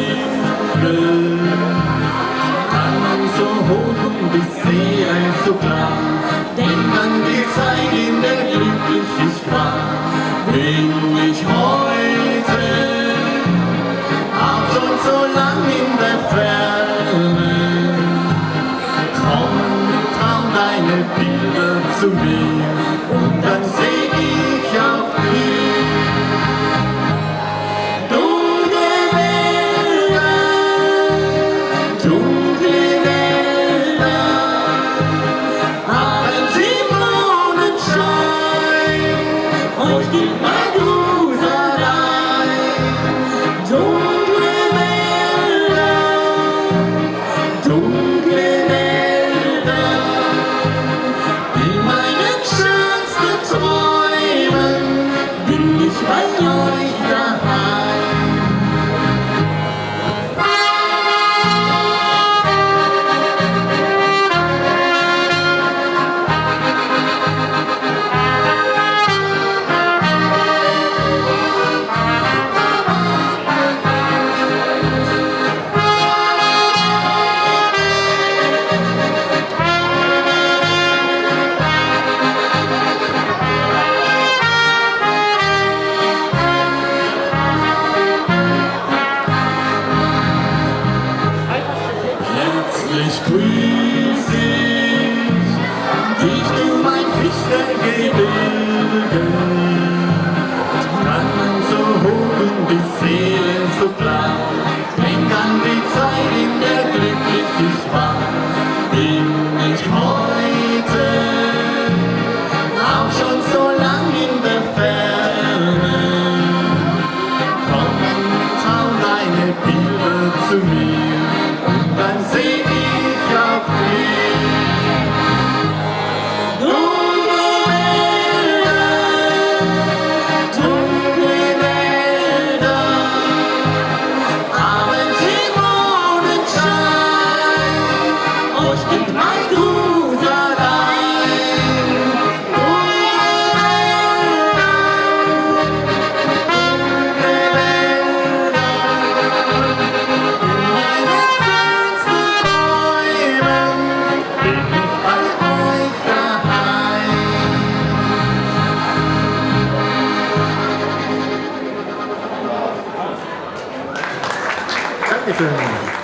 Himmel, Tannen so hoch und die See so klar. Denk an die Zeit, in der glücklich ich war. Bin ich heute auch schon so lang in der Ferne. Komm, trau deine Bilder zu mir und dann seh ich auch dich. Dunkle Wälder haben sie Mondenschein, euch gibt mein Gruß allein. Dunkle Wälder, in meinen schönsten Träumen bin ich bei euch daheim. Ich grüß dich, du mein Fichtergebirge, Tannen so hoch und die Seelen so klar. Denk an die Zeit, in der glücklich ich war. Bin ich heute auch schon so lang in der Ferne. Komm, trau deine Bilder zu mir und dann seh ich auch dich. Dunkle Wälder haben sie Mondenschein, euch gibt mein Gruß allein. Dankeschön.